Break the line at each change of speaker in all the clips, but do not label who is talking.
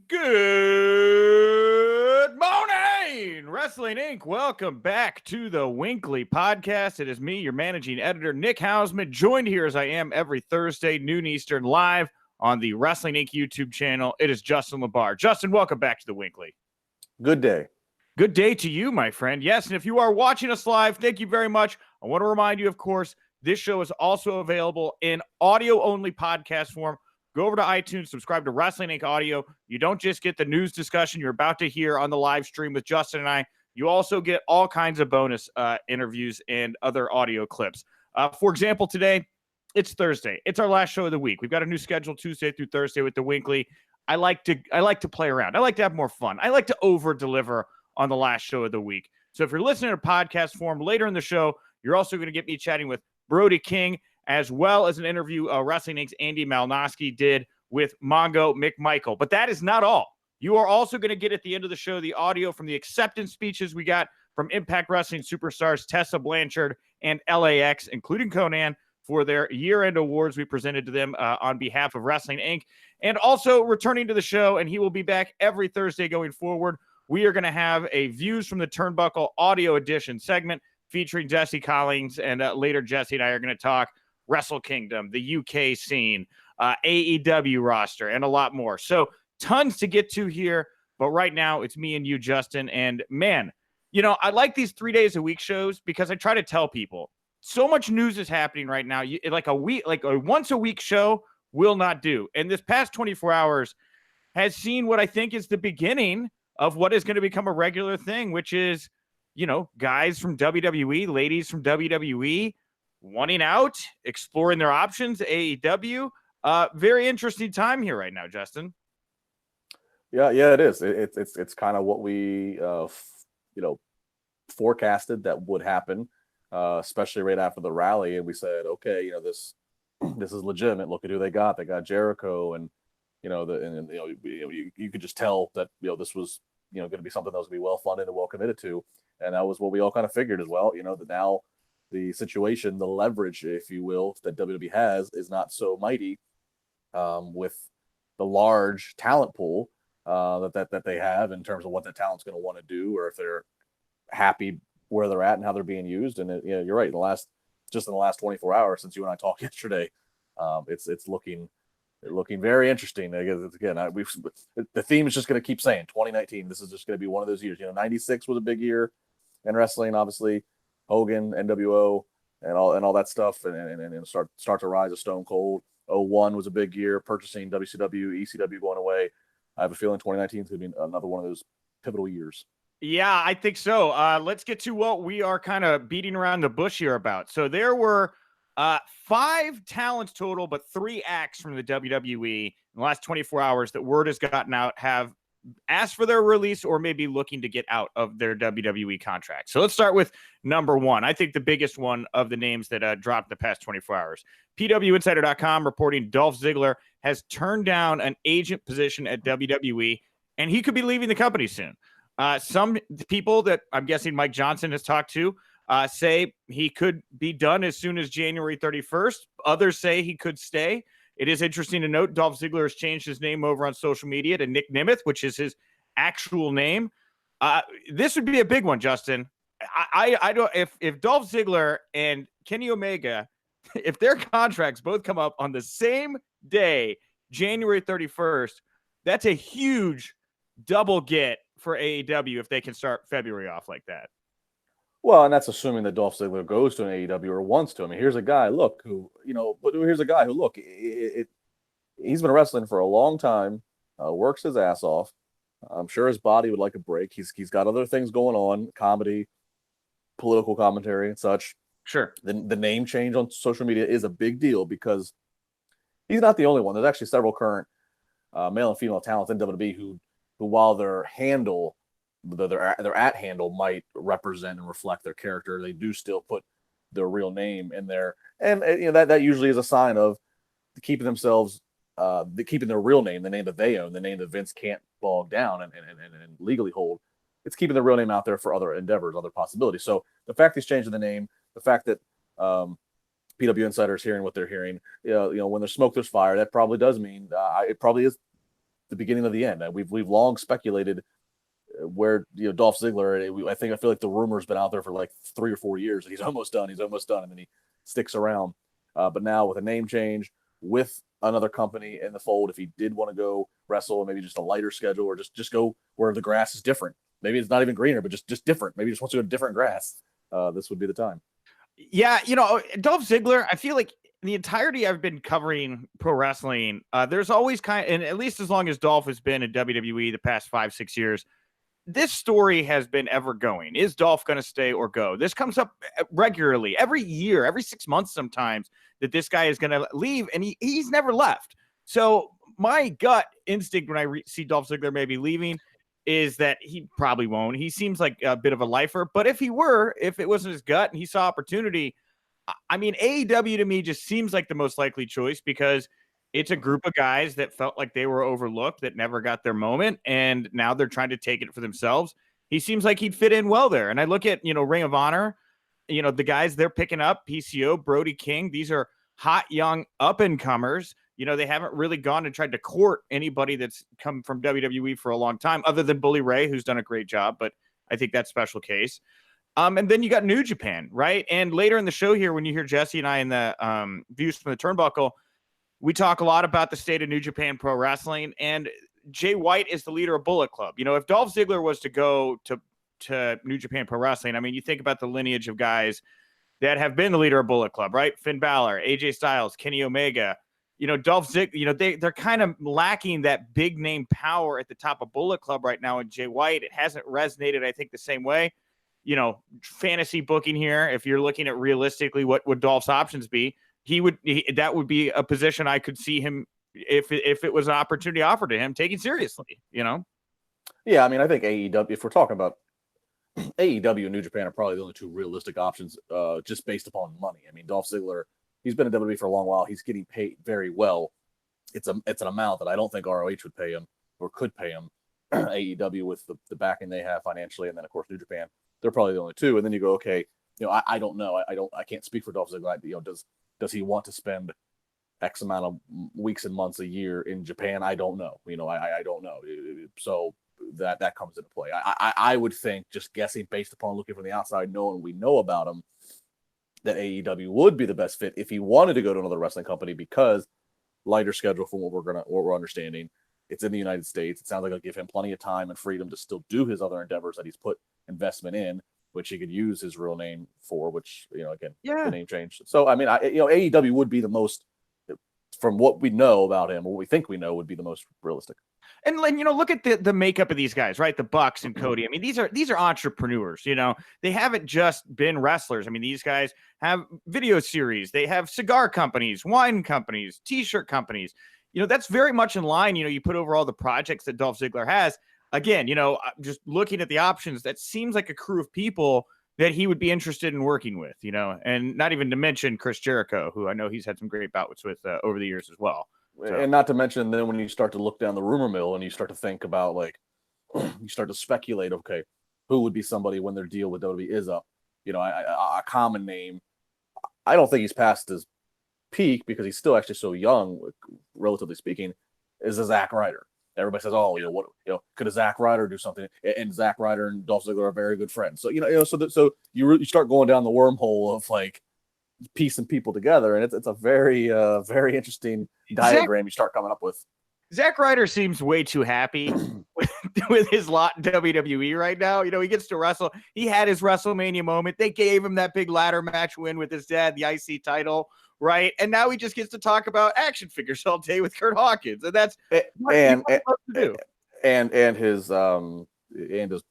Good morning, Wrestling Inc. Welcome back to the WINCLY podcast. It is me, your managing editor, Nick Hausman, joined here as I am every Thursday, noon Eastern, live on the Wrestling Inc. YouTube channel. It is Justin LaBar. Justin, welcome back to the WINCLY.
Good day.
Good day to you, my friend. Yes, and if you are watching us live, thank you very much. I want to remind you, of course, this show is also available in audio-only podcast form. Go over to iTunes, subscribe to Wrestling Inc. Audio. You don't just get the news discussion you're about to hear on the live stream with Justin and I. You also get all kinds of bonus interviews and other audio clips. For example, today, it's Thursday. It's our last show of the week. We've got a new schedule Tuesday through Thursday with the WINCLY. I like to play around. I like to have more fun. I like to over-deliver on the last show of the week. So if you're listening to podcast form later in the show, you're also going to get me chatting with Brody King, as well as an interview Wrestling Inc.'s Andy Malnoski did with Mongo McMichael. But that is not all. You are also going to get at the end of the show the audio from the acceptance speeches we got from Impact Wrestling superstars Tessa Blanchard and LAX, including Conan, for their year-end awards we presented to them on behalf of Wrestling Inc. And also returning to the show, and he will be back every Thursday going forward, we are going to have a Views from the Turnbuckle audio edition segment featuring Jesse Collins, and later Jesse and I are going to talk Wrestle Kingdom, the UK scene, AEW roster, and a lot more. So tons to get to here, but right now it's me and you, Justin. And man, you know, I like these 3 days a week shows because I try to tell people so much news is happening right now. Like a once a week show will not do. And this past 24 hours has seen what I think is the beginning of what is going to become a regular thing, which is, you know, guys from WWE, ladies from WWE, wanting out, exploring their options, AEW. Very interesting time here right now, Justin.
Yeah, it is. It's kind of what we forecasted that would happen, especially right after the rally, and we said, okay, you know, this is legitimate. Look at who they got. They got Jericho, and you could just tell that this was going to be something that was going to be well funded and well committed to, and that was what we all kind of figured as well. That now the situation, the leverage, if you will, that WWE has is not so mighty with the large talent pool that they have in terms of what that talent's going to want to do, or if they're happy where they're at and how they're being used. And you're right. In the last 24 hours since you and I talked yesterday, it's looking very interesting. I guess again, the theme is just going to keep saying 2019. This is just going to be one of those years. 96 was a big year in wrestling, obviously. Hogan, NWO, and all that stuff, and start to rise of Stone Cold. 01 was a big year, purchasing WCW, ECW going away. I have a feeling 2019 is going to be another one of those pivotal years.
Yeah, I think so. Let's get to what we are kind of beating around the bush here about. So there were 5 talents total, but 3 acts from the WWE in the last 24 hours that word has gotten out have asked for their release or maybe looking to get out of their WWE contract. So let's start with number 1. I think the biggest one of the names that dropped the past 24 hours. PWInsider.com reporting Dolph Ziggler has turned down an agent position at WWE, and he could be leaving the company soon. Some people that I'm guessing Mike Johnson has talked to say he could be done as soon as January 31st. Others say he could stay. It is interesting to note Dolph Ziggler has changed his name over on social media to Nick Nemeth, which is his actual name. This would be a big one, Justin. I don't if Dolph Ziggler and Kenny Omega, if their contracts both come up on the same day, January 31st, that's a huge double get for AEW if they can start February off like that.
Well, and that's assuming that Dolph Ziggler goes to an AEW or wants to. I mean, here's a guy, look, here's a guy who, look, he's been wrestling for a long time, works his ass off. I'm sure his body would like a break. He's got other things going on, comedy, political commentary and such.
Sure.
The name change on social media is a big deal because he's not the only one. There's actually several current male and female talents in WWE who while their handle, their at handle might represent and reflect their character, they do still put their real name in there, and that usually is a sign of keeping themselves, keeping their real name, the name that they own, the name that Vince can't bog down and legally hold. It's keeping the real name out there for other endeavors, other possibilities. So the fact he's changing the name, the fact that PW Insider is hearing what they're hearing, when there's smoke, there's fire. That probably does mean it probably is the beginning of the end. And we've long speculated where Dolph Ziggler. I feel like the rumor's been out there for like 3 or 4 years. He's almost done, and then he sticks around. But now with a name change, with another company in the fold, if he did want to go wrestle, maybe just a lighter schedule, or just go where the grass is different. Maybe it's not even greener, but just different. Maybe he just wants to go to different grass. This would be the time.
Yeah, Dolph Ziggler, I feel like the entirety I've been covering pro wrestling, there's always and at least as long as Dolph has been in WWE the past 5-6 years, this story has been ever going. Is Dolph going to stay or go? This comes up regularly, every year, every 6 months sometimes, that this guy is going to leave, and he's never left. So my gut instinct when I see Dolph Ziggler maybe leaving is that he probably won't. He seems like a bit of a lifer, but if it wasn't his gut and he saw opportunity, I mean, AEW to me just seems like the most likely choice because it's a group of guys that felt like they were overlooked, that never got their moment, and now they're trying to take it for themselves. He seems like he'd fit in well there. And I look at, Ring of Honor, the guys they're picking up, PCO, Brody King, these are hot, young, up-and-comers. They haven't really gone and tried to court anybody that's come from WWE for a long time, other than Bully Ray, who's done a great job, but I think that's special case. And then you got New Japan, right? And later in the show here, when you hear Jesse and I in the Views from the Turnbuckle, we talk a lot about the state of New Japan Pro Wrestling, and Jay White is the leader of Bullet Club. If Dolph Ziggler was to go to New Japan Pro Wrestling, I mean, you think about the lineage of guys that have been the leader of Bullet Club, right? Finn Balor, AJ Styles, Kenny Omega. Dolph Ziggler, they're kind of lacking that big name power at the top of Bullet Club right now. And Jay White, it hasn't resonated, I think, the same way. Fantasy booking here, if you're looking at realistically what would Dolph's options be, that would be a position I could see him, if it was an opportunity offered to him, taking seriously,
Yeah, I mean, I think AEW, if we're talking about AEW and New Japan, are probably the only two realistic options, just based upon money. I mean, Dolph Ziggler, he's been in WWE for a long while. He's getting paid very well. It's an amount that I don't think ROH would pay him or could pay him. AEW with the backing they have financially, and then of course New Japan, they're probably the only two. And then you go, okay, I don't know. I can't speak for Dolph Ziggler. Does he want to spend X amount of weeks and months a year in Japan? I don't know. I don't know. So that comes into play. I would think, just guessing based upon looking from the outside, knowing we know about him, that AEW would be the best fit if he wanted to go to another wrestling company, because lighter schedule from what we're understanding. It's in the United States. It sounds like it'll give him plenty of time and freedom to still do his other endeavors that he's put investment in, which he could use his real name for, which, again, the name change. So, I mean, AEW would be the most, from what we know about him, or what we think we know, would be the most realistic.
And look at the makeup of these guys, right? The Bucks and Cody. I mean, these are entrepreneurs. They haven't just been wrestlers. I mean, these guys have video series. They have cigar companies, wine companies, T-shirt companies. That's very much in line. You put over all the projects that Dolph Ziggler has. Again, just looking at the options, that seems like a crew of people that he would be interested in working with. And not even to mention Chris Jericho, who I know he's had some great bouts with over the years as well. So.
And not to mention, then when you start to look down the rumor mill and you start to think about, like, you start to speculate, okay, who would be somebody when their deal with WWE is up? A common name. I don't think he's past his peak, because he's still actually so young, relatively speaking, is a Zack Ryder. Everybody says, could a Zack Ryder do something? And Zack Ryder and Dolph Ziggler are very good friends. So, so you start going down the wormhole of, like, piecing people together, and it's a very very interesting diagram you start coming up with.
Zack Ryder seems way too happy with his lot in WWE right now. He gets to wrestle. He had his WrestleMania moment. They gave him that big ladder match win with his dad, the IC title, right? And now he just gets to talk about action figures all day with Kurt Hawkins, and that's what he loves to do. And
his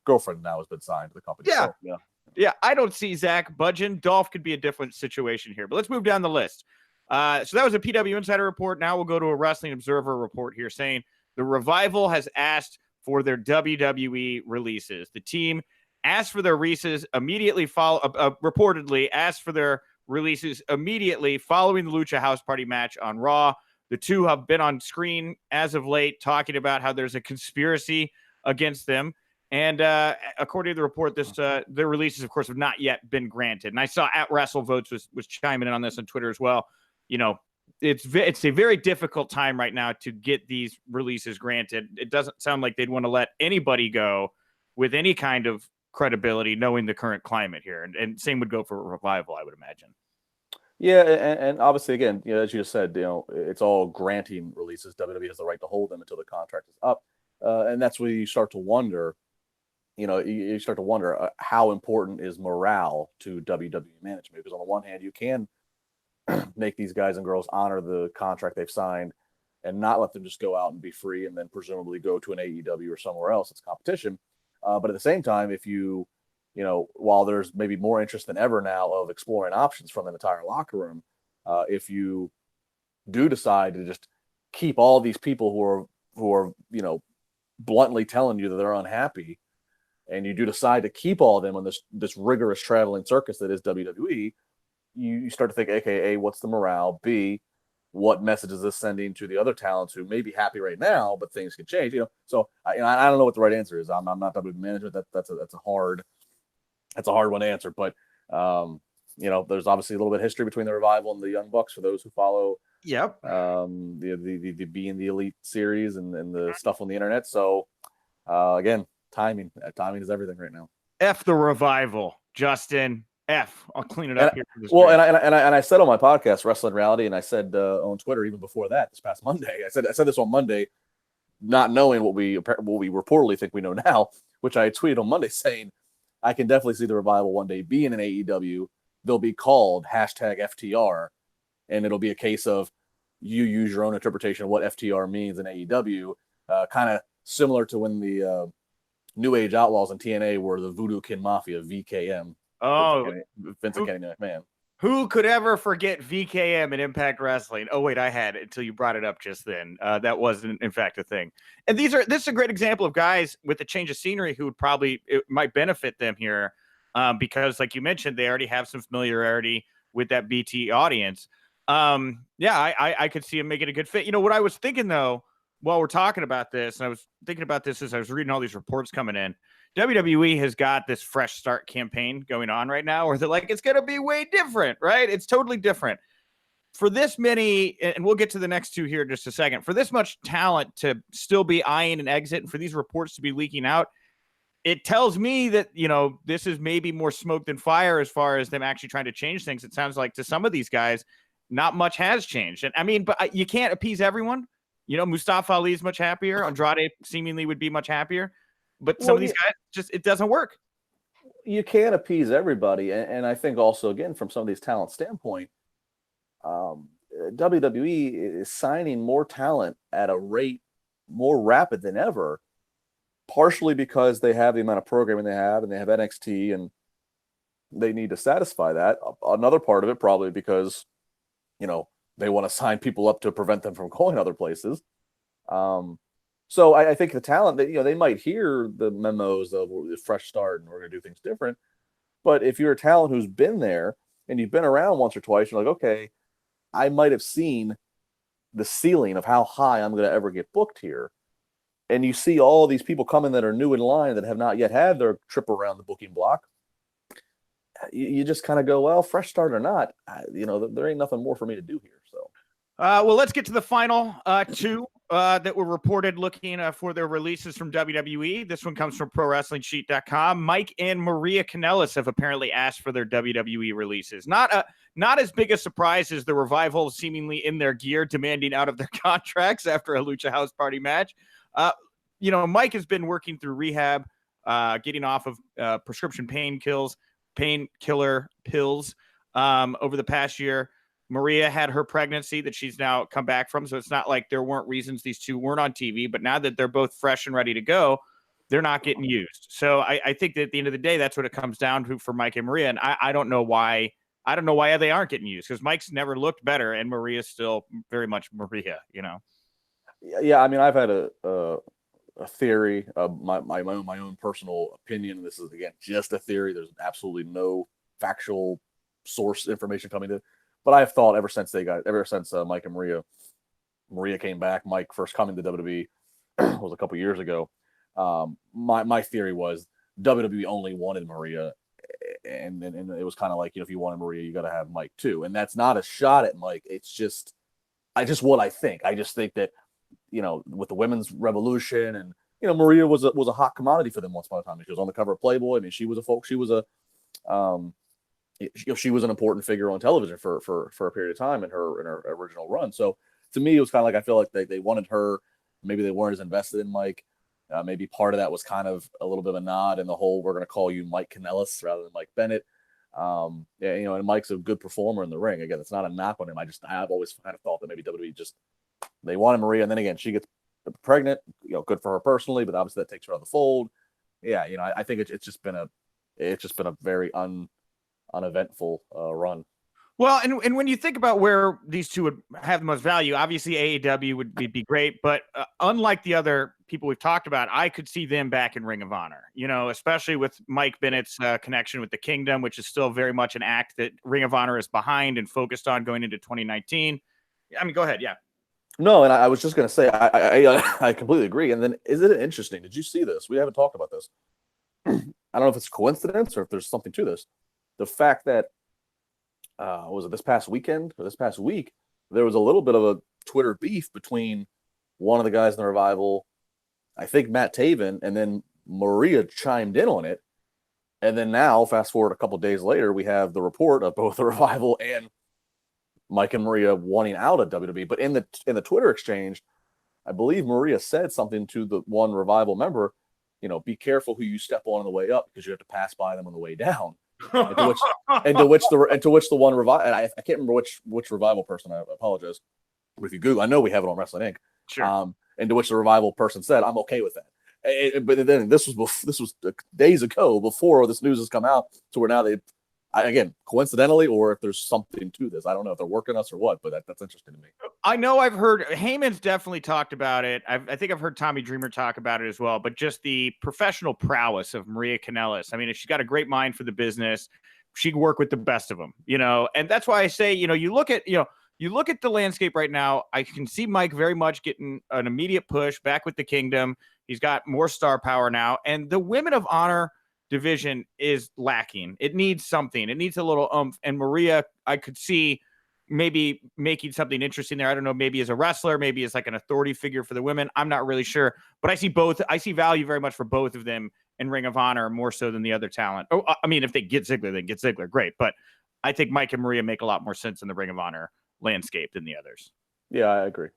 girlfriend now has been signed to the company.
Yeah.
So,
yeah, I don't see Zach budging. Dolph could be a different situation here, but let's move down the list. So that was a PW Insider report. Now we'll go to a Wrestling Observer report here saying the Revival has asked for their WWE releases. The team asked for their releases immediately reportedly asked for their releases immediately following the Lucha House Party match on Raw. The two have been on screen as of late talking about how there's a conspiracy against them. And according to the report, their releases, of course, have not yet been granted. And I saw at WrestleVotes was chiming in on this on Twitter as well. it's a very difficult time right now to get these releases granted. It doesn't sound like they'd want to let anybody go with any kind of credibility, knowing the current climate here. And same would go for Revival, I would imagine.
Yeah, and obviously, again, as you just said, it's all granting releases. WWE has the right to hold them until the contract is up, and that's where you start to wonder. You start to wonder how important is morale to WWE management? Because on the one hand, you can make these guys and girls honor the contract they've signed and not let them just go out and be free and then presumably go to an AEW or somewhere else. It's competition. But at the same time, if while there's maybe more interest than ever now of exploring options from an entire locker room, if you do decide to just keep all these people who are bluntly telling you that they're unhappy, and you do decide to keep all of them on this rigorous traveling circus that is WWE, you start to think, okay, A, what's the morale? B, what message is this sending to the other talents who may be happy right now, but things can change? So I don't know what the right answer is. I'm not WWE management. That's a hard one to answer. But there's obviously a little bit of history between the Revival and the Young Bucks for those who follow.
Yep.
The Being the Elite series and the stuff on the internet. So again, timing is everything right now.
F the Revival, Justin. I'll clean it up here.
Well, and I said on my podcast, Wrestling Reality, and I said on Twitter even before that, this past Monday, I said this on Monday, not knowing what we reportedly think we know now, which I tweeted on Monday saying, I can definitely see the Revival one day being an AEW. They'll be called #FTR, and it'll be a case of you use your own interpretation of what FTR means in AEW, kind of similar to when the New Age Outlaws in TNA were the Voodoo Kin Mafia, VKM.
Oh,
Vince and Kenny McMahon.
Who could ever forget VKM and Impact Wrestling? Oh, wait, I had it until you brought it up just then. That wasn't, in fact, a thing. And this is a great example of guys with a change of scenery who it might benefit them here because, like you mentioned, they already have some familiarity with that BT audience. I could see him making a good fit. What I was thinking, though, while we're talking about this, and I was thinking about this as I was reading all these reports coming in, WWE has got this fresh start campaign going on right now where they're like, it's going to be way different, right? It's totally different. For this many, and we'll get to the next two here in just a second, for this much talent to still be eyeing an exit and for these reports to be leaking out, it tells me that, this is maybe more smoke than fire as far as them actually trying to change things. It sounds like to some of these guys, not much has changed. And I mean, but you can't appease everyone. Mustafa Ali is much happier. Andrade seemingly would be much happier. But some of these guys, it doesn't work.
You can't appease everybody. And I think also, again, from some of these talent standpoint, WWE is signing more talent at a rate more rapid than ever, partially because they have the amount of programming they have and they have NXT and they need to satisfy that. Another part of it probably because, they want to sign people up to prevent them from going other places. So I think the talent that, they might hear the memos of a fresh start and we're going to do things different. But if you're a talent who's been there and you've been around once or twice, you're like, okay, I might have seen the ceiling of how high I'm going to ever get booked here. And you see all these people coming that are new in line that have not yet had their trip around the booking block. You just kind of go, well, fresh start or not, there ain't nothing more for me to do here. So,
well, let's get to the final two that were reported looking for their releases from WWE. This one comes from ProWrestlingSheet.com. Mike and Maria Kanellis have apparently asked for their WWE releases. Not as big a surprise as the Revival seemingly in their gear demanding out of their contracts after a Lucha House Party match. Mike has been working through rehab, getting off of prescription painkiller pills over the past year. Maria had her pregnancy that she's now come back from. So it's not like there weren't reasons these two weren't on TV, but now that they're both fresh and ready to go, they're not getting used. So I think that at the end of the day, that's what it comes down to for Mike and Maria. And I don't know why they aren't getting used because Mike's never looked better and Maria's still very much Maria,
Yeah. I mean, I've had a theory of my own personal opinion. This is, again, just a theory. There's absolutely no factual source information coming to. But I've thought ever since Mike and Maria came back, Mike first coming to WWE was a couple years ago. My theory was WWE only wanted Maria, and it was kind of like, if you wanted Maria, you got to have Mike too. And that's not a shot at Mike. It's just what I think. I just think that, with the women's revolution and, Maria was a hot commodity for them once upon a time. She was on the cover of Playboy. I mean, she was she was an important figure on television for a period of time in her original run. So to me, it was kind of like, I feel like they wanted her. Maybe they weren't as invested in Mike. Maybe part of that was kind of a little bit of a nod in the whole, we're going to call you Mike Kanellis rather than Mike Bennett. And Mike's a good performer in the ring. Again, it's not a knock on him. I've always kind of thought that maybe WWE they wanted Maria, and then again, she gets pregnant. Good for her personally, but obviously that takes her out of the fold. Yeah, I think it's just been a very uneventful run.
Well, and when you think about where these two would have the most value, obviously AEW would be great, but unlike the other people we've talked about, I could see them back in Ring of Honor, especially with Mike Bennett's connection with the Kingdom, which is still very much an act that Ring of Honor is behind and focused on going into 2019. I mean, go ahead. Yeah.
No, and I was just going to say, I completely agree. And then, isn't it interesting? Did you see this? We haven't talked about this. I don't know if it's coincidence or if there's something to this. The fact that, was it this past weekend or this past week, there was a little bit of a Twitter beef between one of the guys in the Revival, I think Matt Taven, and then Maria chimed in on it. And then now, fast forward a couple days later, we have the report of both the Revival and Mike and Maria wanting out of WWE. But in the Twitter exchange, I believe Maria said something to the one Revival member, be careful who you step on the way up because you have to pass by them on the way down. and to which the one Revival, and I can't remember which Revival person, I apologize. But if you Google, I know we have it on Wrestling Inc.
Sure.
And to which the Revival person said, I'm okay with that. But then this was days ago before this news has come out. So we're now again, coincidentally, or if there's something to this. I don't know if they're working us or what, but that's interesting to me.
I know I've heard Heyman's definitely talked about it. I think I've heard Tommy Dreamer talk about it as well, but just the professional prowess of Maria Kanellis. I mean, she's got a great mind for the business. She'd work with the best of them, and that's why I say, you look at the landscape right now. I can see Mike very much getting an immediate push back with the Kingdom. He's got more star power now, and the Women of Honor division is lacking. It needs something. It needs a little oomph. And Maria, I could see maybe making something interesting there. I don't know, maybe as a wrestler, maybe as like an authority figure for the women. I'm not really sure, but I see both. I see value very much for both of them in Ring of Honor more so than the other talent. Oh, I mean, if they get Ziggler, they get Ziggler. Great. But I think Mike and Maria make a lot more sense in the Ring of Honor landscape than the others.
Yeah, I agree.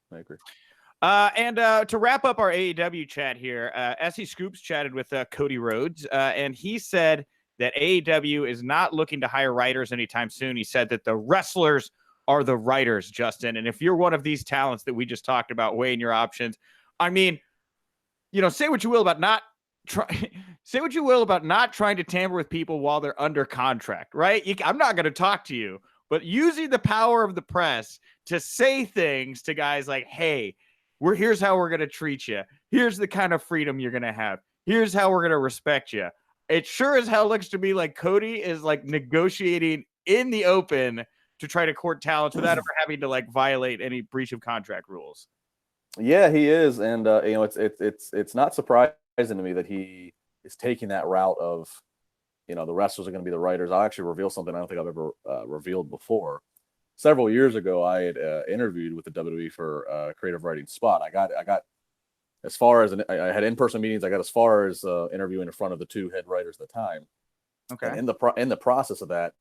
And to wrap up our AEW chat here, SE Scoops chatted with Cody Rhodes, and he said that AEW is not looking to hire writers anytime soon. He said that the wrestlers are the writers, Justin. And if you're one of these talents that we just talked about, weighing your options, I mean, say what you will about not trying to tamper with people while they're under contract, right? I'm not going to talk to you, but using the power of the press to say things to guys like, hey, here's how we're going to treat you. Here's the kind of freedom you're going to have. Here's how we're going to respect you. It sure as hell looks to me like Cody is like negotiating in the open to try to court talents without ever having to like violate any breach of contract rules.
Yeah, he is. And, it's not surprising to me that he is taking that route of, the wrestlers are going to be the writers. I'll actually reveal something I don't think I've ever revealed before. Several years ago, I had interviewed with the WWE for a creative writing spot. I got as far as I had in-person meetings. I got as far as interviewing in front of the two head writers at the time.
Okay.
And in the process of that,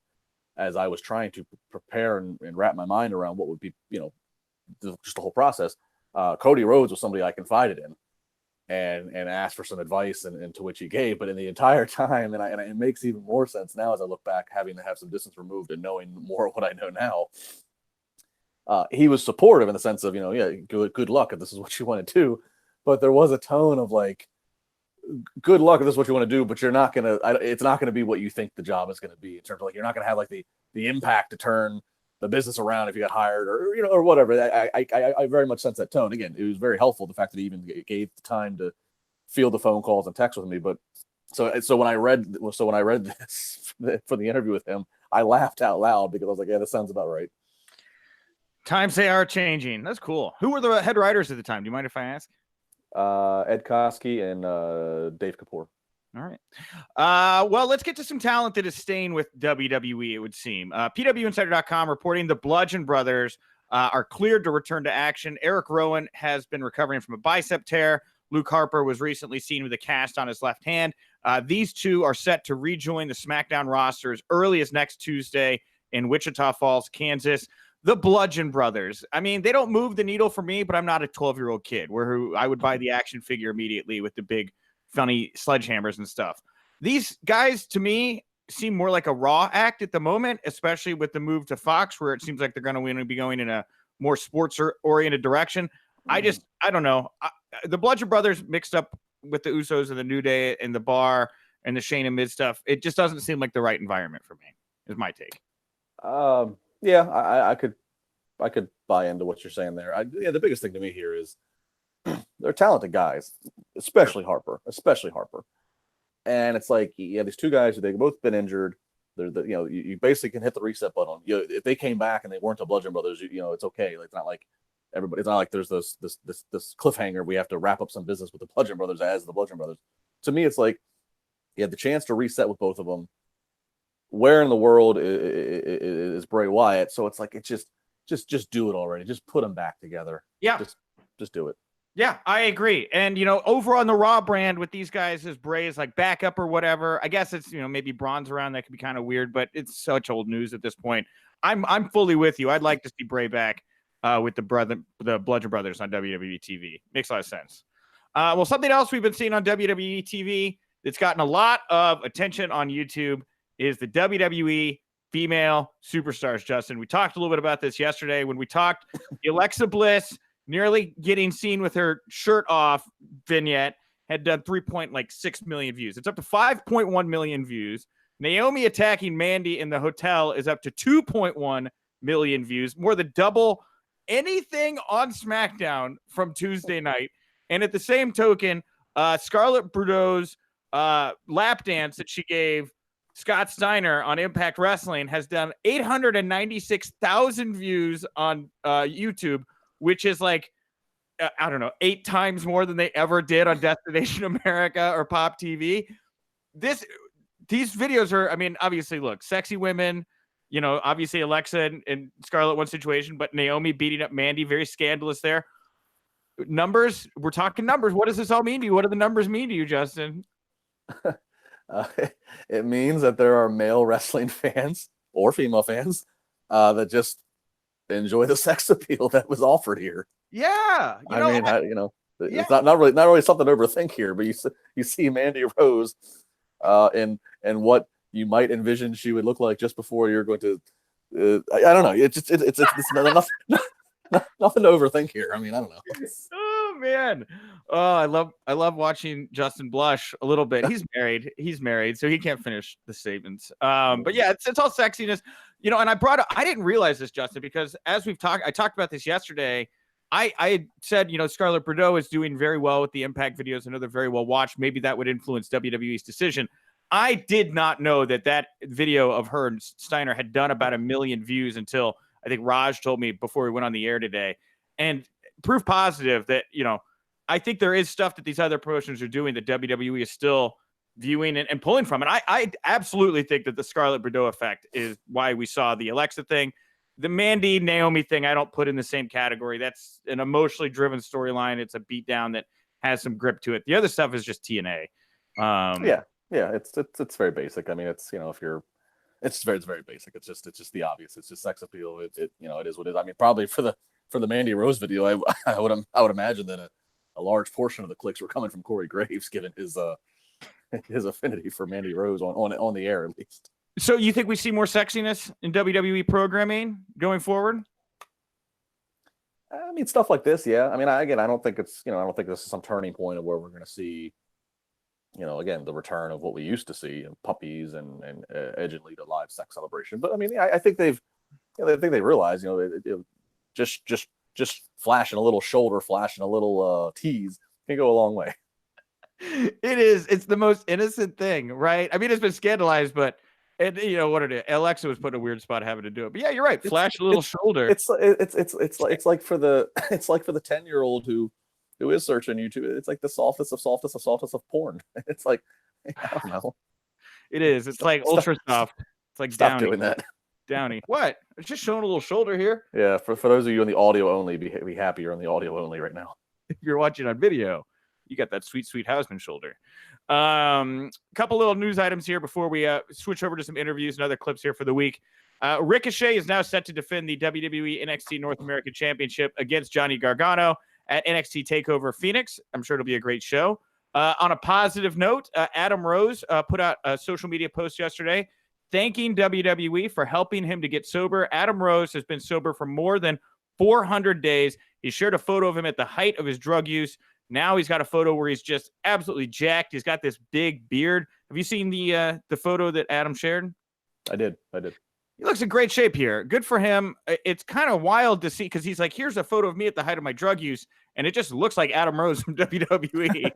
as I was trying to prepare and wrap my mind around what would be, just the whole process, Cody Rhodes was somebody I confided in and asked for some advice, and to which he gave. But in the entire time, and it makes even more sense now as I look back, having to have some distance removed and knowing more of what I know now, he was supportive in the sense of, good luck if this is what you want to do. But there was a tone of like, good luck if this is what you want to do, but it's not going to be what you think the job is going to be, in terms of like, you're not going to have like the impact to turn the business around if you got hired or whatever. I very much sense that tone. Again, it was very helpful, the fact that he even gave the time to field the phone calls and text with me. But so when I read this for the interview with him, I laughed out loud because I was like, yeah, that sounds about right.
Times they are changing. That's cool. Who were the head writers at the time? Do you mind if I ask?
Ed Koskey and Dave Kapoor.
All right. Well, let's get to some talent that is staying with WWE, it would seem. PWInsider.com reporting the Bludgeon Brothers are cleared to return to action. Eric Rowan has been recovering from a bicep tear. Luke Harper was recently seen with a cast on his left hand. These two are set to rejoin the SmackDown roster as early as next Tuesday in Wichita Falls, Kansas. The Bludgeon Brothers. I mean, they don't move the needle for me, but I'm not a 12-year-old kid who I would buy the action figure immediately with the big, funny sledgehammers and stuff. These guys, to me, seem more like a Raw act at the moment, especially with the move to Fox, where it seems like they're going to be going in a more sports-oriented direction. I don't know. The Bludgeon Brothers mixed up with the Usos and the New Day and the Bar and the Shane and Miz stuff. It just doesn't seem like the right environment for me, is my take.
Yeah, I could buy into what you're saying there. The biggest thing to me here is they're talented guys, especially Harper. And it's like, these two guys, they've both been injured. You basically can hit the reset button on. If they came back and they weren't the Bludgeon Brothers, it's okay. Like, it's not like everybody. It's not like there's this cliffhanger. We have to wrap up some business with the Bludgeon Brothers as the Bludgeon Brothers. To me, it's like you had the chance to reset with both of them. Where in the world is Bray Wyatt? So it's like, it's just do it already. Just put them back together.
Yeah.
Just do it.
Yeah, I agree. And, over on the Raw brand with these guys as Bray is like backup or whatever, I guess it's, maybe Braun's around. That could be kind of weird, but it's such old news at this point. I'm fully with you. I'd like to see Bray back with the Bludgeon Brothers on WWE TV. Makes a lot of sense. Well, something else we've been seeing on WWE TV that's gotten a lot of attention on YouTube is the WWE female superstars, Justin. We talked a little bit about this yesterday when we talked Alexa Bliss nearly getting seen with her shirt off vignette had done 3.6 million views. It's up to 5.1 million views. Naomi attacking Mandy in the hotel is up to 2.1 million views, more than double anything on SmackDown from Tuesday night. And at the same token, Scarlett Bordeaux's lap dance that she gave Scott Steiner on Impact Wrestling has done 896,000 views on YouTube, which is like, 8 times more than they ever did on Destination America or Pop TV. These videos are, obviously, look, sexy women, obviously Alexa and Scarlett one situation, but Naomi beating up Mandy, very scandalous there. Numbers, we're talking numbers. What does this all mean to you? What do the numbers mean to you, Justin?
It means that there are male wrestling fans or female fans that just enjoy the sex appeal that was offered here.
Yeah,
it's not really something to overthink here. But you see Mandy Rose, and what you might envision she would look like just before you're going to. I don't know. It's nothing to overthink here. I don't know.
Oh man, I love watching Justin blush a little bit. He's married, so he can't finish the statements. But yeah, it's all sexiness, and I didn't realize this, Justin, because as I talked about this yesterday. I said, Scarlett Bordeaux is doing very well with the Impact videos. I know they're very well watched. Maybe that would influence WWE's decision. I did not know that video of her and Steiner had done about 1 million views until I think Raj told me before we went on the air today. And proof positive that, I think there is stuff that these other promotions are doing that WWE is still viewing and pulling from. And I absolutely think that the Scarlett Bordeaux effect is why we saw the Alexa thing. The Mandy Naomi thing, I don't put in the same category. That's an emotionally driven storyline. It's a beatdown that has some grip to it. The other stuff is just TNA.
Yeah, it's very basic. It's it's very basic. It's just the obvious. It's just sex appeal. It is what it is. Probably for the Mandy Rose video, I would imagine that a large portion of the clicks were coming from Corey Graves, given his affinity for Mandy Rose on the air at least.
So you think we see more sexiness in WWE programming going forward?
Stuff like this, yeah. I don't think this is some turning point of where we're going to see, again, the return of what we used to see, puppies and Edge and Lita live sex celebration. But I think they realize, just flashing a little shoulder, flashing a little tease can go a long way.
It is. It's the most innocent thing, right? It's been scandalized, but. And what it is, Alexa was put in a weird spot having to do it. But yeah, you're right. Flash a little shoulder.
It's like for the 10-year-old who is searching YouTube. It's like the softest of porn. It's like, I don't know.
It is. It's like ultra soft. It's like
stop doing that.
Downey. What? It's just showing a little shoulder here.
Yeah, for those of you in the audio only, be happy you're on the audio only right now.
If you're watching on video, you got that sweet Hausman shoulder. Couple little news items here before we switch over to some interviews and other clips here for the week. Ricochet is now set to defend the WWE NXT North American Championship against Johnny Gargano at NXT TakeOver Phoenix. I'm sure it'll be a great show. On a positive note, Adam Rose put out a social media post yesterday thanking WWE for helping him to get sober. Adam Rose has been sober for more than 400 days. He shared a photo of him at the height of his drug use. Now he's got a photo where he's just absolutely jacked. He's got this big beard. Have you seen the photo that Adam shared?
I did.
He looks in great shape here. Good for him. It's kind of wild to see because he's like, here's a photo of me at the height of my drug use, and it just looks like Adam Rose from WWE.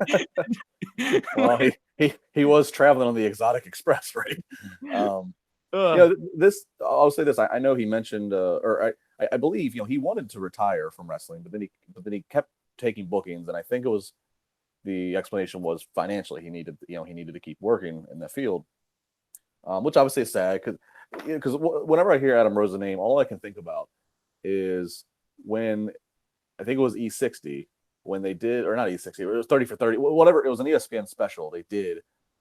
Well, he was traveling on the Exotic Express, right? I'll say this. I know he mentioned, or I believe, he wanted to retire from wrestling, but then he kept taking bookings, and I think it was the explanation was financially he needed to keep working in the field, which obviously is sad because whenever I hear Adam Rose's name, all I can think about is when I think it was E60 when they did, or not E60, it was 30 for 30, whatever. It was an ESPN special they did,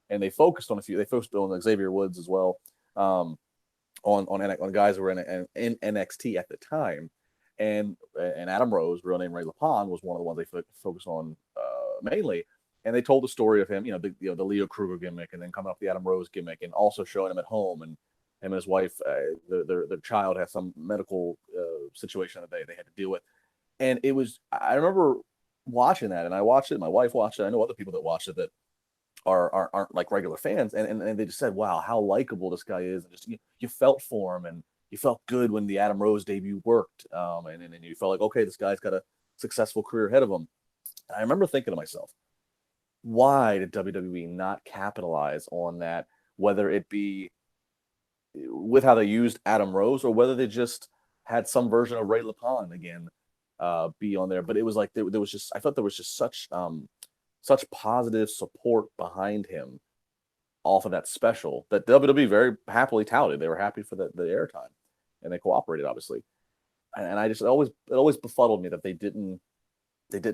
and they focused on They focused on Xavier Woods as well, on guys who were in NXT at the time, and Adam Rose, real name Ray LaPon, was one of the ones they focused on mainly. And they told the story of him, the Leo Kruger gimmick, and then coming up the Adam Rose gimmick, and also showing him at home, and him and his wife, their child had some medical situation that they had to deal with. And I remember watching that, and I watched it, my wife watched it, I know other people that watched it that aren't like regular fans, and they just said, wow, how likable this guy is, and just you felt for him, and you felt good when the Adam Rose debut worked, and you felt like, okay, this guy's got a successful career ahead of him. And I remember thinking to myself, why did WWE not capitalize on that, whether it be with how they used Adam Rose or whether they just had some version of Ray LaPon again be on there? But it was like there was just, I thought there was just such positive support behind him off of that special that WWE very happily touted. They were happy for the airtime, and they cooperated, obviously. And I just, it always befuddled me that they didn't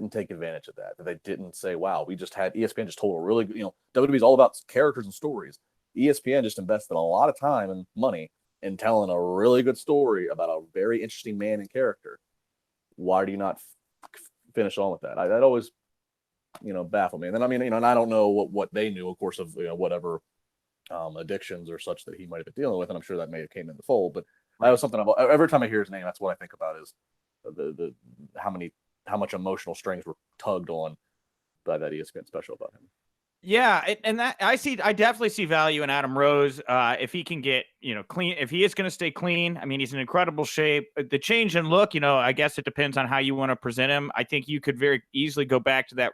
take advantage of that they didn't say, wow, we just had ESPN just told a really good, WWE's all about characters and stories. ESPN just invested a lot of time and money in telling a really good story about a very interesting man and character. Why do you not finish on with that? That always, baffled me. And then, and I don't know what they knew, of course, of whatever addictions or such that he might have been dealing with, and I'm sure that may have came in the fold. But that was something every time I hear his name, that's what I think about is the how much emotional strings were tugged on by that ESPN special about him.
Yeah, and that I definitely see value in Adam Rose if he can get clean. If he is going to stay clean, he's in incredible shape. The change in look, I guess it depends on how you want to present him. I think you could very easily go back to that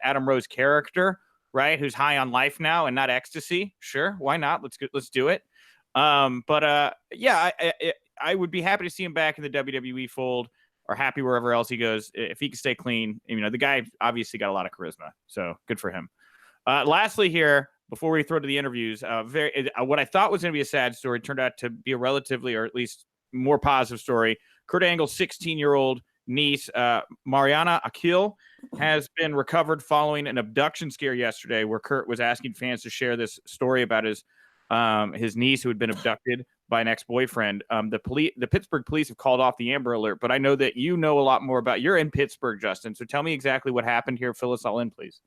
Adam Rose character, right? Who's high on life now and not ecstasy. Sure, why not? Let's do it. I would be happy to see him back in the WWE fold, or happy wherever else he goes if he can stay clean. The guy obviously got a lot of charisma, so good for him. Lastly here, before we throw to the interviews, what I thought was going to be a sad story turned out to be a relatively, or at least more positive story. Kurt Angle's 16-year-old niece, Mariana Akil, has been recovered following an abduction scare yesterday, where Kurt was asking fans to share this story about his niece who had been abducted by an ex-boyfriend. The Pittsburgh police have called off the Amber Alert, but I know that you know a lot more about. You're in Pittsburgh, Justin, so tell me exactly what happened here. Fill us all in, please.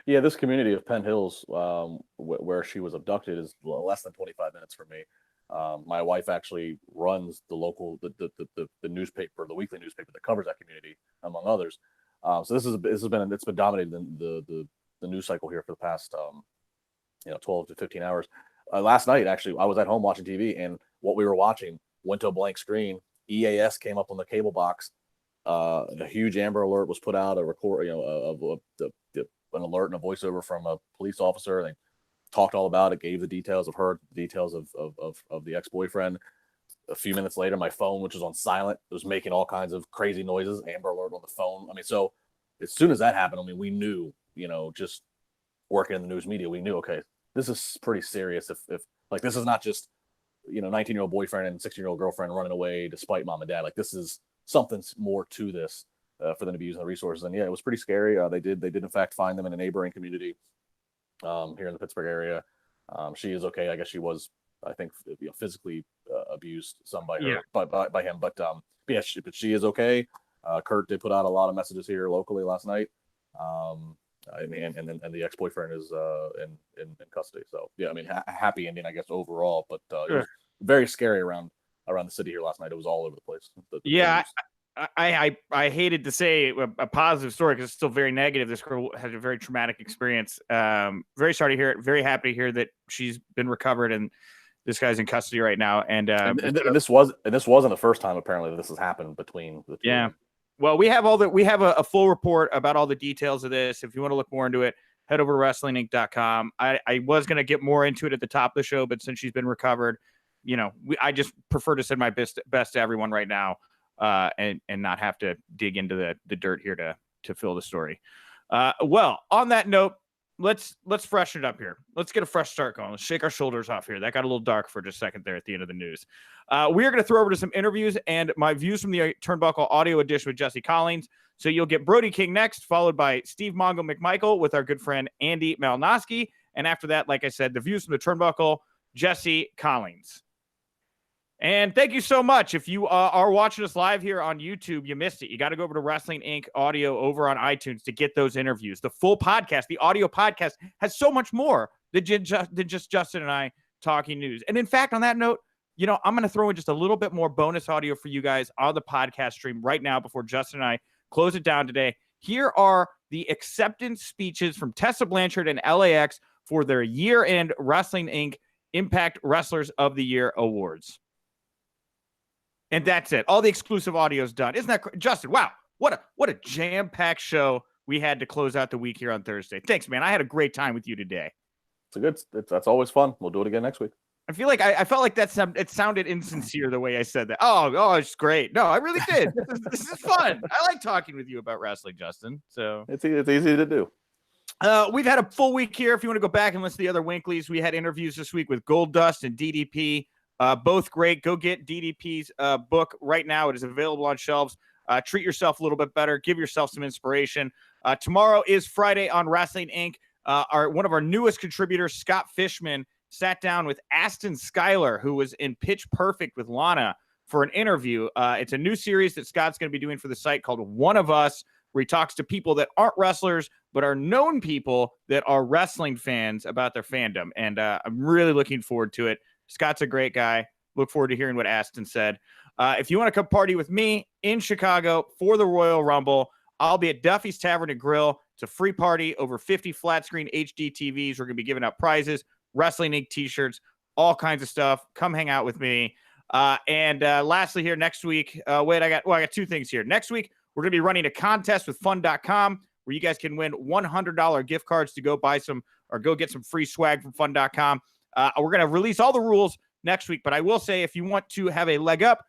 Yeah, this community of Penn Hills, where she was abducted, is less than 25 minutes from me. My wife actually runs the local the newspaper, the weekly newspaper that covers that community, among others. So it's been dominating the news cycle here for the past 12 to 15 hours. Last night, actually, I was at home watching TV, and what we were watching went to a blank screen. EAS came up on the cable box. A huge Amber Alert was put out. A record, an alert and a voiceover from a police officer. They talked all about it, gave the details of her, details of the ex-boyfriend. A few minutes later, my phone, which was on silent, was making all kinds of crazy noises. Amber Alert on the phone. So as soon as that happened, we knew, just working in the news media, we knew, okay, this is pretty serious. If like, this is not just 19-year-old boyfriend and 16-year-old girlfriend running away despite mom and dad. Like, this is something more to this for them to be using the resources. And yeah, it was pretty scary. They did in fact find them in a neighboring community here in the Pittsburgh area. She is okay. I guess she was, I think, physically abused some by her, by him. But yeah, she is okay. Kurt did put out a lot of messages here locally last night. And the ex-boyfriend is in custody. So yeah, I mean, happy ending, I guess, overall. But it was very scary around the city here last night. It was all over the place.
I hated to say a positive story because it's still very negative. This girl had a very traumatic experience. Very sorry to hear it. Very happy to hear that she's been recovered and this guy's in custody right now. And
this wasn't the first time apparently that this has happened between the two.
Yeah. Well, we have a full report about all the details of this. If you want to look more into it, head over to WrestlingInc.com. I was going to get more into it at the top of the show, but since she's been recovered, I just prefer to send my best to everyone right now, and not have to dig into the dirt here to fill the story. Well, on that note, let's freshen it up here. Let's get a fresh start going. Let's shake our shoulders off here. That got a little dark for just a second there at the end of the news. We are going to throw over to some interviews and my views from the Turnbuckle audio edition with Jesse Collins. So you'll get Brody King next, followed by Steve Mongo McMichael with our good friend Andy Malnoski. And after that, like I said, the views from the Turnbuckle, Jesse Collins. And thank you so much. If you are watching us live here on YouTube, you missed it. You got to go over to Wrestling Inc. audio over on iTunes to get those interviews. The full podcast, the audio podcast, has so much more than just Justin and I talking news. And in fact, on that note, I'm going to throw in just a little bit more bonus audio for you guys on the podcast stream right now before Justin and I close it down today. Here are the acceptance speeches from Tessa Blanchard and LAX for their year-end Wrestling Inc. Impact Wrestlers of the Year awards. And that's it. All the exclusive audio is done. Isn't that Justin? Wow. What a jam-packed show we had to close out the week here on Thursday. Thanks, man. I had a great time with you today.
That's always fun. We'll do it again next week.
I feel like I felt like it sounded insincere the way I said that. Oh, it's great. No, I really did. This is fun. I like talking with you about wrestling, Justin. So
it's easy to do.
We've had a full week here. If you want to go back and listen to the other Winklys, we had interviews this week with Goldust and DDP. Both great. Go get DDP's book right now. It is available on shelves. Treat yourself a little bit better. Give yourself some inspiration. Tomorrow is Friday on Wrestling Inc. One of our newest contributors, Scott Fishman, sat down with Aston Schuyler, who was in Pitch Perfect with Lana, for an interview. It's a new series that Scott's going to be doing for the site called One of Us, where he talks to people that aren't wrestlers, but are known people that are wrestling fans about their fandom. And I'm really looking forward to it. Scott's a great guy. Look forward to hearing what Aston said. If you want to come party with me in Chicago for the Royal Rumble, I'll be at Duffy's Tavern and Grill. It's a free party, over 50 flat screen HD TVs. We're going to be giving out prizes, Wrestling Inc. t-shirts, all kinds of stuff. Come hang out with me. And lastly here next week, I got two things here. Next week, we're going to be running a contest with fun.com where you guys can win $100 gift cards to go buy some or go get some free swag from fun.com. We're going to release all the rules next week, but I will say if you want to have a leg up,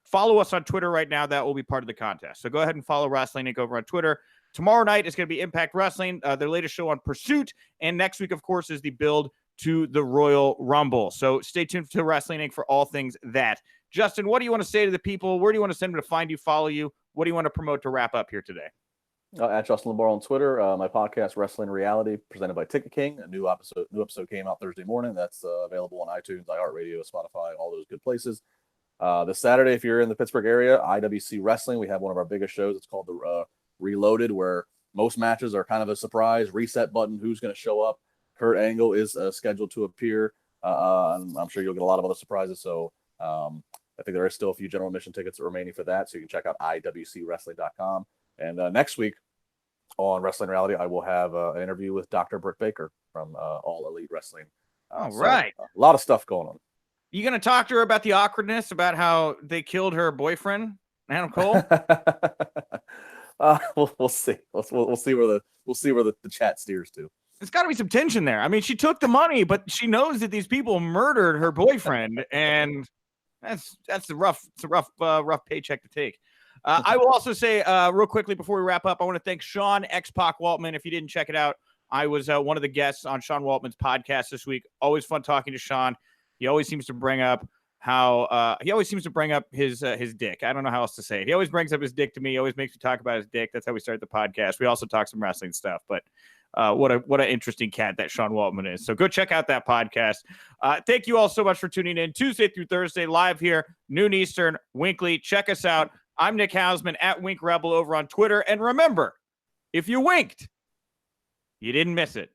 follow us on Twitter right now. That will be part of the contest. So go ahead and follow Wrestling Inc. over on Twitter. Tomorrow night is going to be Impact Wrestling, their latest show on Pursuit. And next week, of course, is the build to the Royal Rumble. So stay tuned to Wrestling Inc. for all things that. Justin, what do you want to say to the people? Where do you want to send them to find you, follow you? What do you want to promote to wrap up here today?
At Justin LaBar on Twitter. My podcast, Wrestling Reality, presented by Ticket King. A new episode came out Thursday morning. That's available on iTunes, iHeartRadio, Spotify, all those good places. This Saturday, if you're in the Pittsburgh area, IWC Wrestling, we have one of our biggest shows. It's called the Reloaded, where most matches are kind of a surprise reset button. Who's going to show up? Kurt Angle is scheduled to appear. I'm sure you'll get a lot of other surprises. So I think there are still a few general admission tickets remaining for that. So you can check out iwcwrestling.com. And next week on Wrestling Reality, I will have an interview with Dr. Britt Baker from All Elite Wrestling.
All right.
A lot of stuff going on.
You going to talk to her about the awkwardness, about how they killed her boyfriend, Adam Cole?
We'll see. We'll see where the chat steers to.
There's got to be some tension there. I mean, she took the money, but she knows that these people murdered her boyfriend, and that's a rough paycheck to take. I will also say real quickly before we wrap up, I want to thank Sean X-Pac Waltman. If you didn't check it out, I was one of the guests on Sean Waltman's podcast this week. Always fun talking to Sean. He always seems to bring up how he always seems to bring up his dick. I don't know how else to say it. He always brings up his dick to me. He always makes me talk about his dick. That's how we start the podcast. We also talk some wrestling stuff, but what an interesting cat that Sean Waltman is. So go check out that podcast. Thank you all so much for tuning in Tuesday through Thursday live here, noon Eastern, WINCLY. Check us out. I'm Nick Hausman at Wink Rebel over on Twitter. And remember, if you winked, you didn't miss it.